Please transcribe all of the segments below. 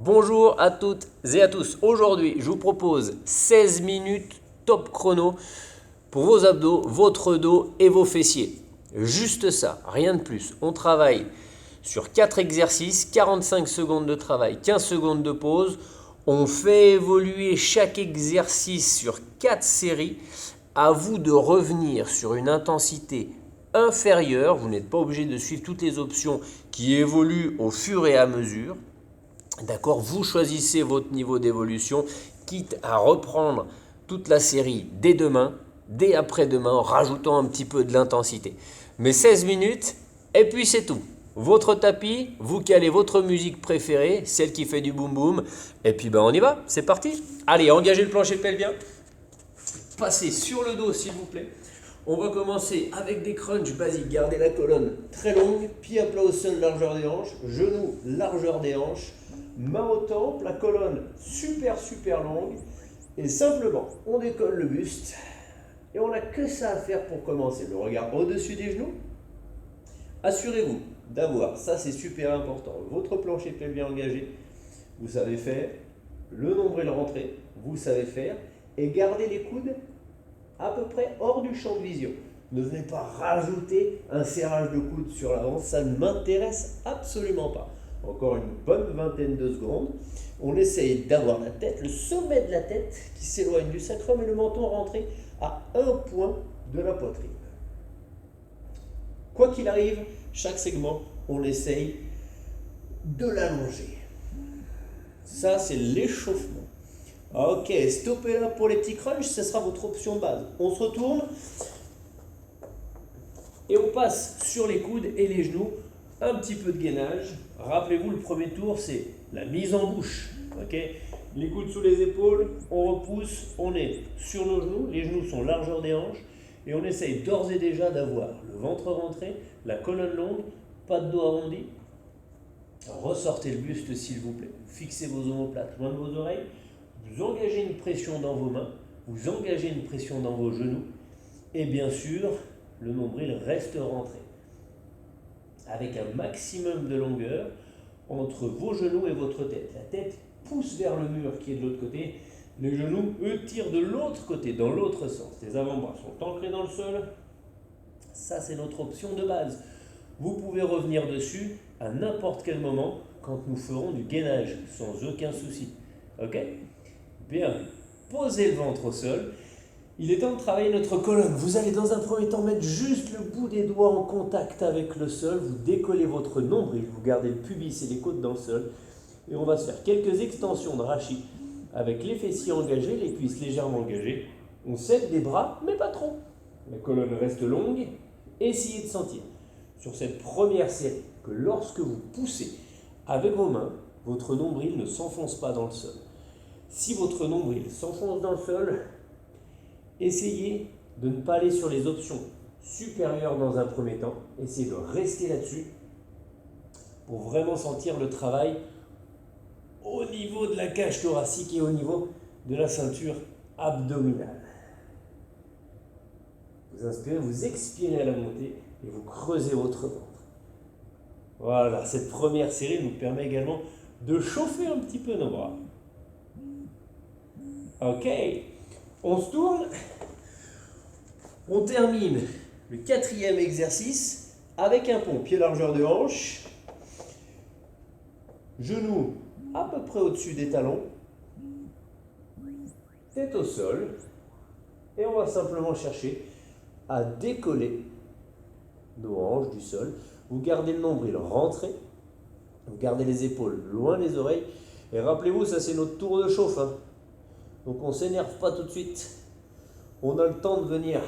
Bonjour à toutes et à tous. Aujourd'hui, je vous propose 16 minutes top chrono pour vos abdos, votre dos et vos fessiers. Juste ça, rien de plus. On travaille sur 4 exercices, 45 secondes de travail, 15 secondes de pause. On fait évoluer chaque exercice sur 4 séries. À vous de revenir sur une intensité inférieure. Vous n'êtes pas obligé de suivre toutes les options qui évoluent au fur et à mesure. D'accord, vous choisissez votre niveau d'évolution, quitte à reprendre toute la série dès demain, dès après-demain, en rajoutant un petit peu de l'intensité. Mais 16 minutes, et puis c'est tout. Votre tapis, vous calez votre musique préférée, celle qui fait du boum boum, et puis on y va, c'est parti. Allez, engagez le plancher pelvien, passez sur le dos s'il vous plaît. On va commencer avec des crunchs basiques. Gardez la colonne très longue, pied à plat au sol, largeur des hanches, genoux, largeur des hanches, main au temple, la colonne super longue. Et simplement, on décolle le buste. Et on n'a que ça à faire pour commencer. Le regard au-dessus des genoux. Assurez-vous d'avoir, ça c'est super important, votre plancher pelvien engagé. Vous savez faire. Le nombril rentré, vous savez faire. Et gardez les coudes à peu près hors du champ de vision. Ne venez pas rajouter un serrage de coude sur l'avant, ça ne m'intéresse absolument pas. Encore une bonne vingtaine de secondes. On essaye d'avoir la tête, le sommet de la tête qui s'éloigne du sacrum et le menton rentré à un point de la poitrine. Quoi qu'il arrive, chaque segment, on essaye de l'allonger. Ça, c'est l'échauffement. Ok, stoppez là pour les petits crunchs, ce sera votre option de base. On se retourne et on passe sur les coudes et les genoux, un petit peu de gainage. Rappelez-vous, le premier tour, c'est la mise en bouche. Ok, les coudes sous les épaules, on repousse, on est sur nos genoux, les genoux sont largeur des hanches et on essaye d'ores et déjà d'avoir le ventre rentré, la colonne longue, pas de dos arrondi. Ressortez le buste s'il vous plaît, fixez vos omoplates loin de vos oreilles. Vous engagez une pression dans vos mains, vous engagez une pression dans vos genoux, et bien sûr, le nombril reste rentré. Avec un maximum de longueur entre vos genoux et votre tête. La tête pousse vers le mur qui est de l'autre côté, les genoux, eux, tirent de l'autre côté, dans l'autre sens. Les avant-bras sont ancrés dans le sol. Ça, c'est notre option de base. Vous pouvez revenir dessus à n'importe quel moment quand nous ferons du gainage, sans aucun souci. Ok ? Bien, posez le ventre au sol. Il est temps de travailler notre colonne. Vous allez dans un premier temps mettre juste le bout des doigts en contact avec le sol. Vous décollez votre nombril, vous gardez le pubis et les côtes dans le sol. Et on va se faire quelques extensions de rachis avec les fessiers engagés, les cuisses légèrement engagées. On serre les bras, mais pas trop. La colonne reste longue. Essayez de sentir sur cette première série que lorsque vous poussez avec vos mains, votre nombril ne s'enfonce pas dans le sol. Si votre nombril s'enfonce dans le sol, essayez de ne pas aller sur les options supérieures dans un premier temps. Essayez de rester là-dessus pour vraiment sentir le travail au niveau de la cage thoracique et au niveau de la ceinture abdominale. Vous inspirez, vous expirez à la montée et vous creusez votre ventre. Voilà, cette première série nous permet également de chauffer un petit peu nos bras. Ok, on se tourne. On termine le quatrième exercice avec un pont, pied largeur de hanche, genoux à peu près au-dessus des talons, tête au sol, et on va simplement chercher à décoller nos hanches du sol. Vous gardez le nombril rentré, vous gardez les épaules loin des oreilles, et rappelez-vous, ça c'est notre tour de chauffe, hein. Donc on ne s'énerve pas tout de suite, on a le temps de venir.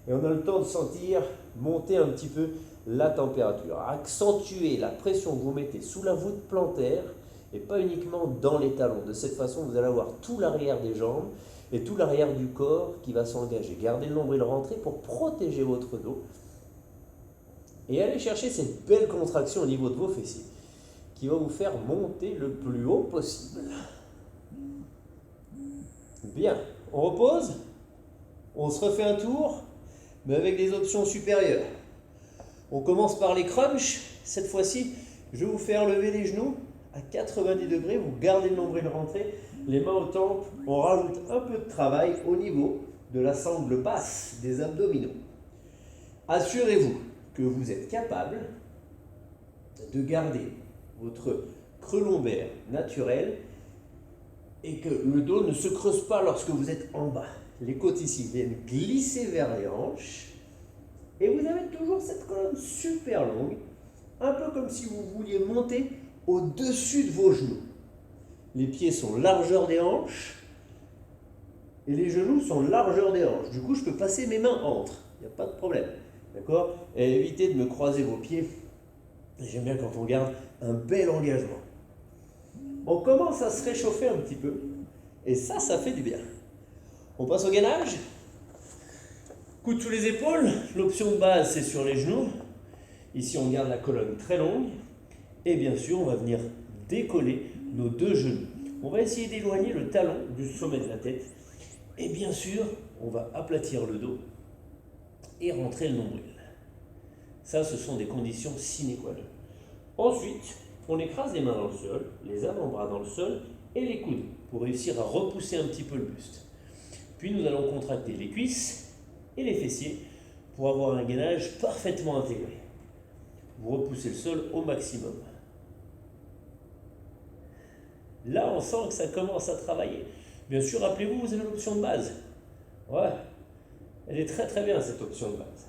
Et on a le temps de sentir monter un petit peu la température. Accentuez la pression que vous mettez sous la voûte plantaire et pas uniquement dans les talons. De cette façon, vous allez avoir tout l'arrière des jambes et tout l'arrière du corps qui va s'engager. Gardez le nombril rentré pour protéger votre dos. Et allez chercher cette belle contraction au niveau de vos fessiers qui va vous faire monter le plus haut possible. Bien, on repose, on se refait un tour, mais avec des options supérieures. On commence par les crunchs. Cette fois-ci, je vais vous faire lever les genoux à 90 degrés, vous gardez le nombril rentré, les mains aux tempes, on rajoute un peu de travail au niveau de la sangle basse des abdominaux. Assurez-vous que vous êtes capable de garder votre creux lombaire naturel et que le dos ne se creuse pas lorsque vous êtes en bas. Les côtes ici viennent glisser vers les hanches et vous avez toujours cette colonne super longue, un peu comme si vous vouliez monter au-dessus de vos genoux. Les pieds sont largeur des hanches et les genoux sont largeur des hanches. Du coup, je peux passer mes mains entre, il n'y a pas de problème. D'accord? Et évitez de me croiser vos pieds. J'aime bien quand on garde un bel engagement. On commence à se réchauffer un petit peu et ça fait du bien. On passe au gainage. Coude sous les épaules. L'option de base, c'est sur les genoux. Ici, on garde la colonne très longue. Et bien sûr, on va venir décoller nos deux genoux. On va essayer d'éloigner le talon du sommet de la tête. Et bien sûr, on va aplatir le dos et rentrer le nombril. Ça, ce sont des conditions sine qua non. Ensuite, on écrase les mains dans le sol, les avant-bras dans le sol et les coudes pour réussir à repousser un petit peu le buste. Puis nous allons contracter les cuisses et les fessiers pour avoir un gainage parfaitement intégré. Vous repoussez le sol au maximum. Là, on sent que ça commence à travailler. Bien sûr, rappelez-vous, vous avez l'option de base. Ouais, elle est très très bien cette option de base.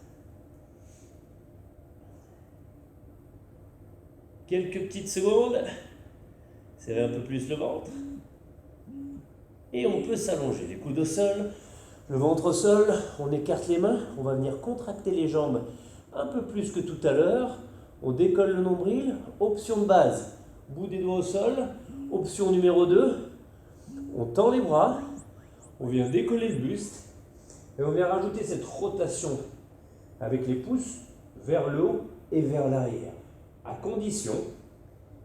Quelques petites secondes. Serrez un peu plus le ventre. Et on peut s'allonger. Les coudes au sol, le ventre au sol. On écarte les mains. On va venir contracter les jambes un peu plus que tout à l'heure. On décolle le nombril. Option de base. Bout des doigts au sol. Option numéro 2. On tend les bras. On vient décoller le buste. Et on vient rajouter cette rotation avec les pouces vers le haut et vers l'arrière. À condition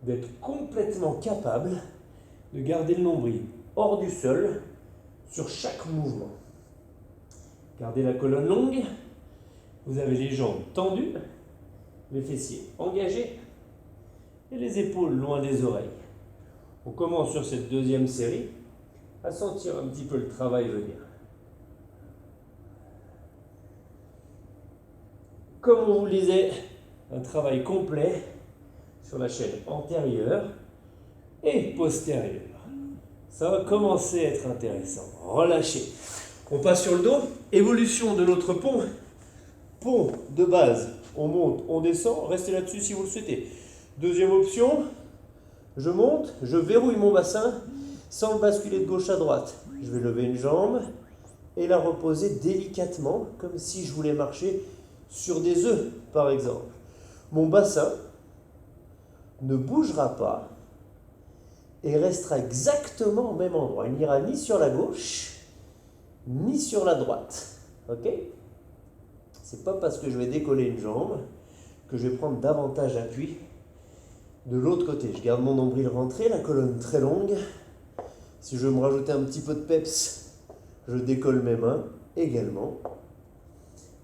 d'être complètement capable de garder le nombril hors du sol sur chaque mouvement. Gardez la colonne longue, vous avez les jambes tendues, les fessiers engagés et les épaules loin des oreilles. On commence sur cette deuxième série à sentir un petit peu le travail venir. Comme on vous le disait, un travail complet sur la chaîne antérieure et postérieure. Ça va commencer à être intéressant. Relâchez. On passe sur le dos. Évolution de notre pont. Pont de base. On monte, on descend. Restez là-dessus si vous le souhaitez. Deuxième option. Je monte, je verrouille mon bassin sans le basculer de gauche à droite. Je vais lever une jambe et la reposer délicatement, comme si je voulais marcher sur des œufs, par exemple. Mon bassin ne bougera pas et restera exactement au même endroit. Il n'ira ni sur la gauche, ni sur la droite. Ok? C'est pas parce que je vais décoller une jambe que je vais prendre davantage appui de l'autre côté. Je garde mon nombril rentré, la colonne très longue. Si je veux me rajouter un petit peu de peps, je décolle mes mains également.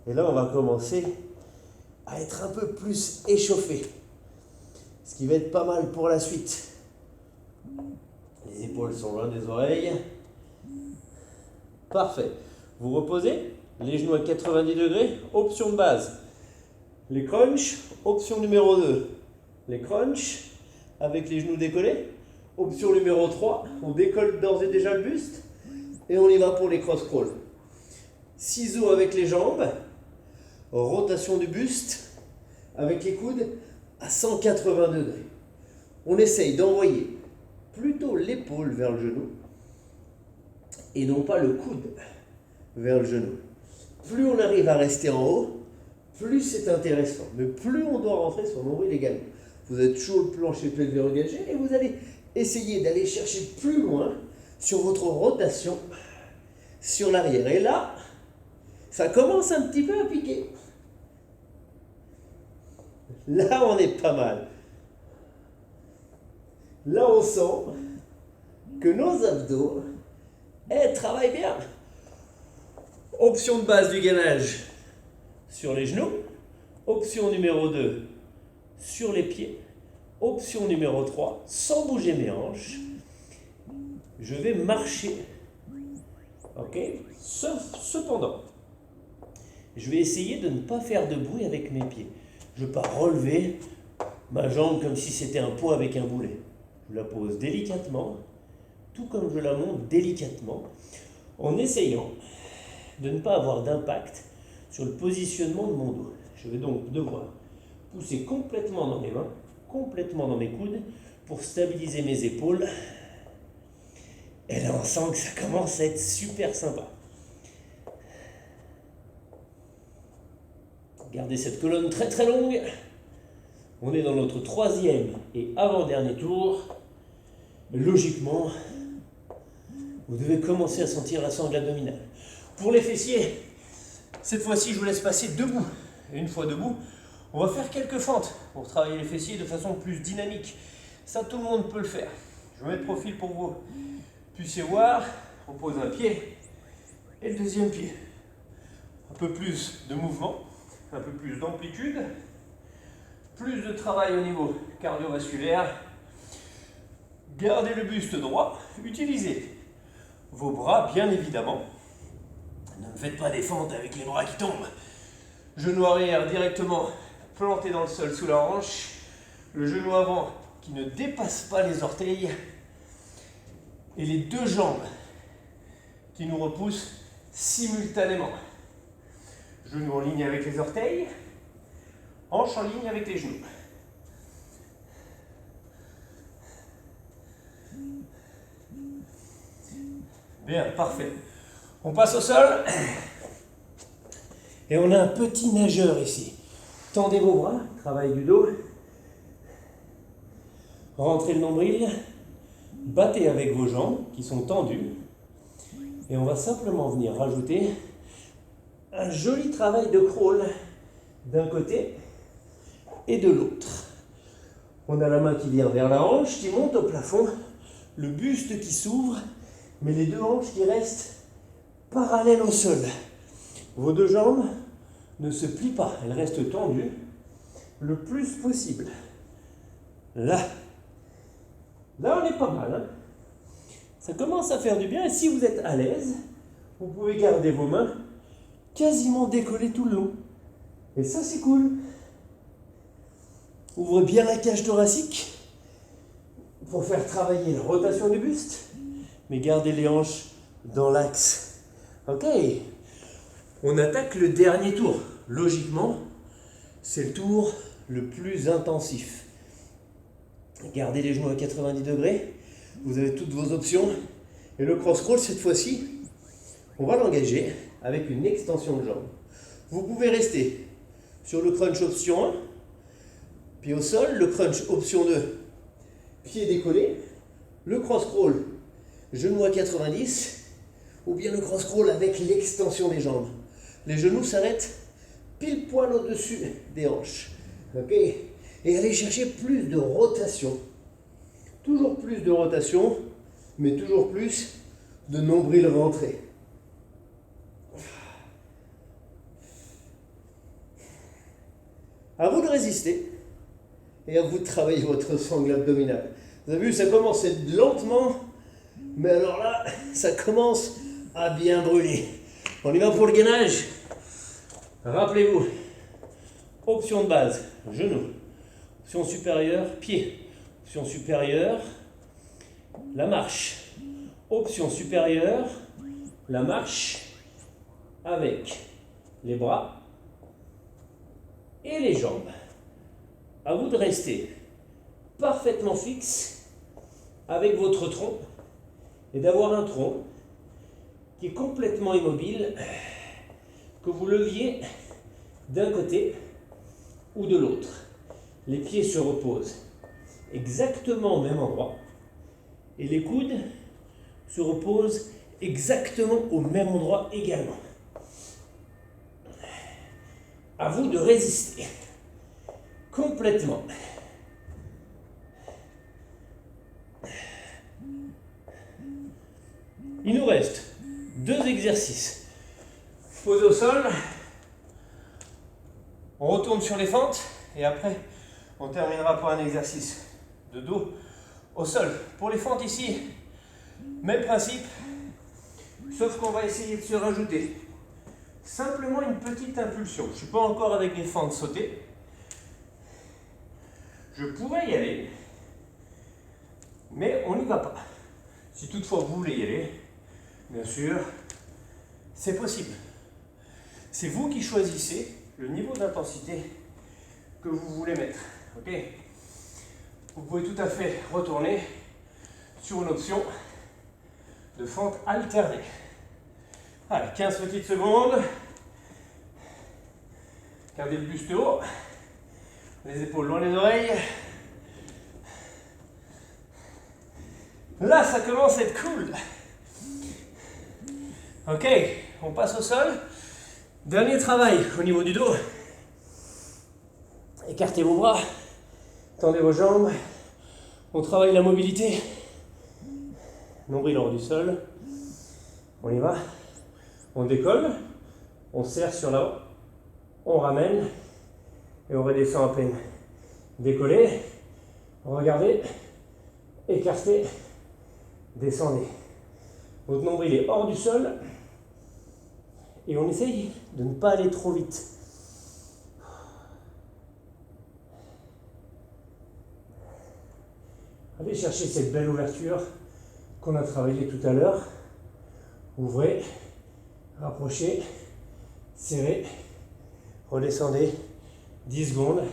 Et là, on va commencer à être un peu plus échauffé. Ce qui va être pas mal pour la suite. Les épaules sont loin des oreilles. Parfait. Vous reposez, les genoux à 90 degrés, option de base. Les crunchs, option numéro 2. Les crunchs avec les genoux décollés. Option numéro 3, on décolle d'ores et déjà le buste. Et on y va pour les cross-crawls. Ciseaux avec les jambes. Rotation du buste avec les coudes à 180 degrés. On essaye d'envoyer plutôt l'épaule vers le genou et non pas le coude vers le genou. Plus on arrive à rester en haut, plus c'est intéressant. Mais plus on doit rentrer son nombril également. Vous êtes toujours le plancher pelvien engagé et vous allez essayer d'aller chercher plus loin sur votre rotation sur l'arrière. Et là, ça commence un petit peu à piquer. Là, on est pas mal. Là, on sent que nos abdos travaillent bien. Option de base du gainage sur les genoux. Option numéro 2 sur les pieds. Option numéro 3, sans bouger mes hanches, je vais marcher. Ok? Cependant, je vais essayer de ne pas faire de bruit avec mes pieds. Je ne vais pas relever ma jambe comme si c'était un poids avec un boulet. Je la pose délicatement, tout comme je la monte délicatement, en essayant de ne pas avoir d'impact sur le positionnement de mon dos. Je vais donc devoir pousser complètement dans mes mains, complètement dans mes coudes, pour stabiliser mes épaules. Et là, on sent que ça commence à être super sympa. Gardez cette colonne très très longue. On est dans notre 3e et avant-dernier tour. Logiquement, vous devez commencer à sentir la sangle abdominale. Pour les fessiers, cette fois-ci, je vous laisse passer debout. Et une fois debout, on va faire quelques fentes pour travailler les fessiers de façon plus dynamique. Ça, tout le monde peut le faire. Je vais mettre profil pour que vous puissiez voir. On pose un pied et le deuxième pied. Un peu plus de mouvement, un peu plus d'amplitude, plus de travail au niveau cardiovasculaire. Gardez le buste droit, utilisez vos bras bien évidemment. Ne me faites pas des fentes avec les bras qui tombent. Genou arrière directement planté dans le sol sous la hanche. Le genou avant qui ne dépasse pas les orteils. Et les deux jambes qui nous repoussent simultanément. Genou en ligne avec les orteils. Hanche en ligne avec les genoux. Bien, parfait. On passe au sol. Et on a un petit nageur ici. Tendez vos bras, travail du dos. Rentrez le nombril. Battez avec vos jambes qui sont tendues. Et on va simplement venir rajouter un joli travail de crawl d'un côté et de l'autre. On a la main qui vient vers la hanche, qui monte au plafond, le buste qui s'ouvre, mais les deux hanches qui restent parallèles au sol. Vos deux jambes ne se plient pas, elles restent tendues le plus possible. Là on est pas mal. Hein? Ça commence à faire du bien et si vous êtes à l'aise, vous pouvez garder vos mains quasiment décollées tout le long. Et ça c'est cool. Ouvrez bien la cage thoracique pour faire travailler la rotation du buste, mais gardez les hanches dans l'axe. Ok, on attaque le dernier tour. Logiquement, c'est le tour le plus intensif. Gardez les genoux à 90 degrés, vous avez toutes vos options. Et le cross crawl, cette fois-ci, on va l'engager avec une extension de jambe. Vous pouvez rester sur le crunch option 1, pied au sol, le crunch option 2, pied décollé, le cross crawl, genou à 90, ou bien le cross crawl avec l'extension des jambes. Les genoux s'arrêtent pile poil au-dessus des hanches. Ok? Et allez chercher plus de rotation. Toujours plus de rotation, mais toujours plus de nombril rentré. À vous de résister et à vous de travailler votre sangle abdominale. Vous avez vu, ça commence lentement, mais alors là, ça commence à bien brûler. On y va pour le gainage. Rappelez-vous, option de base, genou. Option supérieure, pied. Option supérieure, la marche. Option supérieure, la marche avec les bras et les jambes. À vous de rester parfaitement fixe avec votre tronc et d'avoir un tronc qui est complètement immobile, que vous leviez d'un côté ou de l'autre. Les pieds se reposent exactement au même endroit et les coudes se reposent exactement au même endroit également. À vous de résister complètement. Il nous reste 2 exercices. Pose au sol. On retourne sur les fentes et après on terminera par un exercice de dos au sol. Pour les fentes ici, même principe, sauf qu'on va essayer de se rajouter simplement une petite impulsion. Je ne suis pas encore avec des fentes sautées. Je pourrais y aller, mais on n'y va pas. Si toutefois vous voulez y aller, bien sûr, c'est possible. C'est vous qui choisissez le niveau d'intensité que vous voulez mettre. Ok ? Vous pouvez tout à fait retourner sur une option de fente alternée. Allez, 15 petites secondes. Gardez le buste haut. Les épaules loin des oreilles. Là, ça commence à être cool. Ok, on passe au sol. Dernier travail au niveau du dos. Écartez vos bras. Tendez vos jambes. On travaille la mobilité. Nombril hors du sol. On y va. On décolle. On serre sur l'avant. On ramène. Et on redescend à peine. Décollez. Regardez. Écartez. Descendez. Votre nombril est hors du sol. Et on essaye de ne pas aller trop vite. Allez chercher cette belle ouverture qu'on a travaillée tout à l'heure. Ouvrez, rapprochez, serrez, redescendez 10 secondes.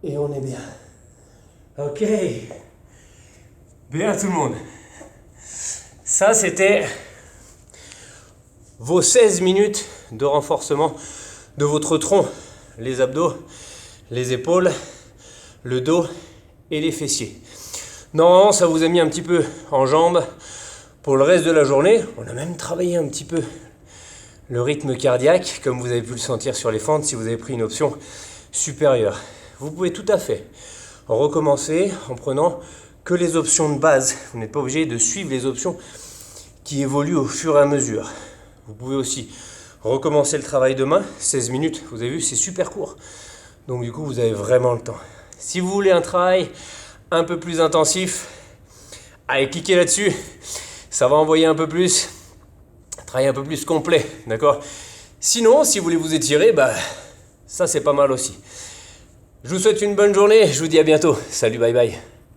Et on est bien. Ok. Bien tout le monde. Ça c'était vos 16 minutes de renforcement de votre tronc, les abdos, les épaules, le dos et les fessiers. Normalement, ça vous a mis un petit peu en jambes pour le reste de la journée. On a même travaillé un petit peu le rythme cardiaque, comme vous avez pu le sentir sur les fentes si vous avez pris une option supérieure. Vous pouvez tout à fait recommencer en prenant que les options de base. Vous n'êtes pas obligé de suivre les options qui évoluent au fur et à mesure. Vous pouvez aussi recommencer le travail demain, 16 minutes, vous avez vu, c'est super court. Donc du coup, vous avez vraiment le temps. Si vous voulez un travail un peu plus intensif, allez, cliquez là-dessus. Ça va envoyer un peu plus, un travail un peu plus complet, d'accord ? Sinon, si vous voulez vous étirer, ça c'est pas mal aussi. Je vous souhaite une bonne journée, je vous dis à bientôt. Salut, bye bye.